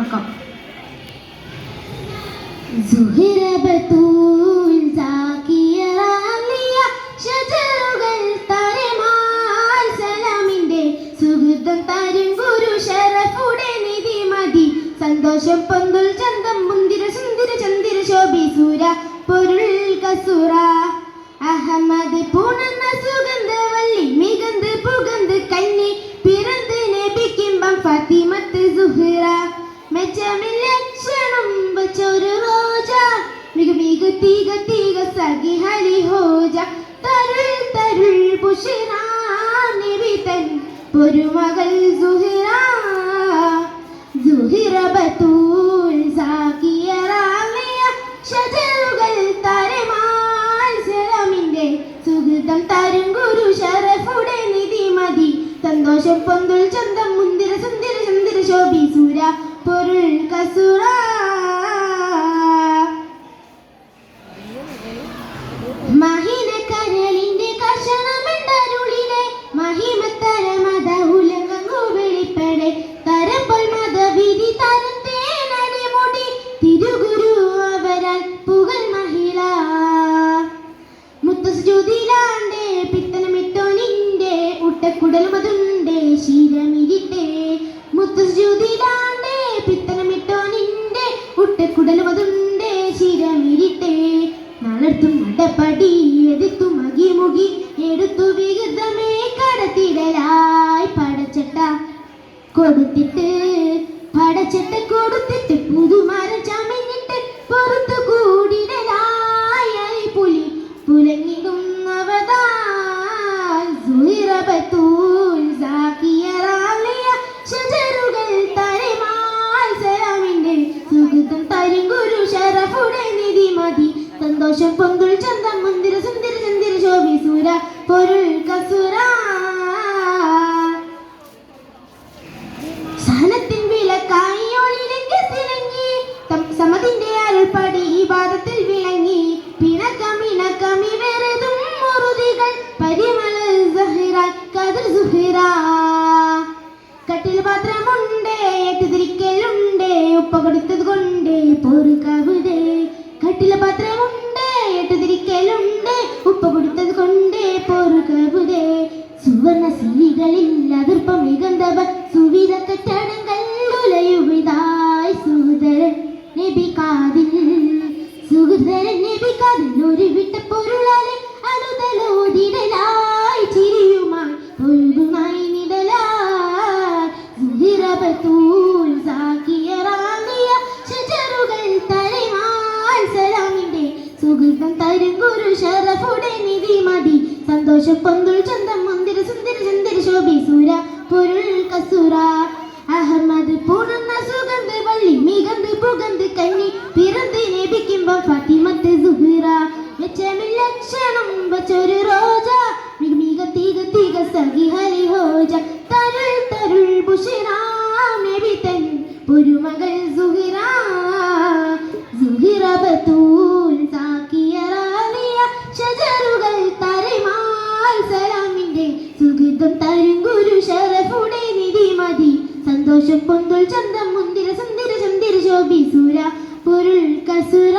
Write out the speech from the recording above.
വണക്കം. സുഹിറ ബത്തൂൽ സാക്കിയ റാലിയ ഷജറുകൾ തരമാൽ സലാമിന്റെ സുഹൃതം തരും ഗുരു ഷറഫുടെ നിധി മതി സന്തോഷം പൊന്തുൽ ചന്തം മുന്തിര സുന്ദര ചന്ദിര ശോഭി സൂര പൊരുൾ കസുറ അഹമ്മദ് പൂണന്ന സുഗന്ധവല്ലി മികந்து പുകந்து കന്നി പിറந்து നബിക്കിമ്പം ഫാത്തിമത്ത് സുഹ്റ മെച്ചമില്ല ക്ഷണം വച്ചൊരു റോജ മിക മിക തീക തീക സഖി ഹലി ഹോജ തരുൾ തരുൾ ബുഷിറ നബി തൻ പൊരുമകൾ സുഹ്റ സുഹ്റ ബത്തൂൽ സാക്കിയ റാലിയ ഷജറുകൾ തരമാൽ സലാമിന്റെ സുഹൃതം തരും ഗുരു ഷറഫുടെ നിധി മതി സന്തോഷം പൊന്തുൽ ചന്തം മുന്തിര സുന്ദര ചന്ദിര ശോഭി സൂര പൊരുൾ കസുറ. മഹിന കരളിന്റെ കർഷണമെണ്ടരുളിലെ മഹിമത്തര മത ഉലങ്ങു വെളിപ്പെടെ തരപ്പോൾ മതവിധി തരത്തേനടി മുടി തിരുഗുരു അവരാൽ പുകൾ മഹിള മുത്തസ്ജുദിലാണ്ടേ പിത്തനമിട്ടോനിന്റെ ഉട്ടക്കുടലുമതുണ്ടേ ശീരമിരിട്ടെ മുത്തസ്ജുദിലാണ്ടേ പിത്തനമിട്ടോനിന്റെ ഉട്ടക്കുടലുമതുണ്ടേ ശീരമിരിട്ടെ നളർത്തും നടപടി എടുത്തു മകി മുകി എടുത്തു വികൃതമേ കടത്തിടലായി പടച്ചട്ട കൊടുത്തിട്ട് പുതുമരം ചമഞ്ഞിട്ട് പുറത്തു കൂടിടലായി പുലി പുലങ്ങിടുന്നവതാൽ സുഹിറ ബത്തൂൽ സാക്കിയ റാലിയ ഷജറുകൾ തരമാൽ സലാമിന്റെ സുഹൃതം തരും ഗുരു ഷറഫുടെ നിധി മതി സന്തോഷം പൊന്തുൽ ചന്തം മുന്തിര സുന്ദര ചന്ദിര ശോഭി സൂര പൊരുൾ കസുറ. സഹനത്തിൻ വിളക്കായി ഒളിലെങ്കി തിളങ്ങി സമതിന്റെ അരുൾപ്പടി ഇബാദത്തിൽ വിളങ്ങി പിണക്കമിണക്കമി വെറുതും മുറുതികൾ പരിമള സഹിറാൽ കതിർ സുഹിറ കട്ടിൽ പാത്രമുണ്ടേ എട്ടുതിരിക്കലുണ്ടേ ഉപ്പ കൊടുത്തത് കൊണ്ടേ പൊറു കവിതേ കട്ടിൽ പാത്രമുണ്ടേ എട്ടുതിരിക്കലുണ്ടേ ഉപ്പ കൊടുത്തത് കൊണ്ടേ പൊറു കവിതേ സുവർണ സിരികളിൽ അതിർപ്പം മികന്തവ സുവിധ കെട്ടടങ്ങൾ ഉലയുവിതായി സുഹൃതരൻ നബി കാതിൽ സുഹൃതരൻ നബി കാതിൽ ഒരു വിട്ട പൊരുളാലെ അടുതലോടിടലായി ചിരിയുമായി ഒഴുകുമായി നിടലായി സുഹിറ ബത്തൂൽ സാക്കിയ റാലിയ ഷജറുകൾ തരമാൽ സലാമിന്റെ സുഹൃതം തരും ഗുരു ഷറഫുടെ നിധി മതി സന്തോഷം പൊന്തുൽ ചന്തം മുന്തിര സുന്ദര ചന്ദിര ശോഭി സൂര പൊരുൾ കസുറ അഹമ്മദ് പൂണന്ന സുഗന്ധവല്ലി മികந்து പുകந்து കന്നി പിറந்து നബിക്കിമ്പം ഫാത്തിമത്ത് സുഹ്റ മെച്ചമില്ല ക്ഷണം വച്ചൊരു റോജ മിക മിക തീക തീക സഖി ഹലി ഹോജ തരുൾ തരുൾ ബുഷിറ നബി തൻ പൊരുമകൾ സുഹ്റ സുഹ്റ ബത്തൂൽ സാക്കിയ റാലിയ ഷജറുകൾ തരമാൽ സലാമിന്റെ സുഹൃതം തരും ഗുരു ഷറഫുടെ നിധി മതി സന്തോഷം പൊന്തുൽ ചന്തം മുന്തിര സുന്ദര ചന്ദിര ശോഭി സൂര പൊരുൾ കസുറ.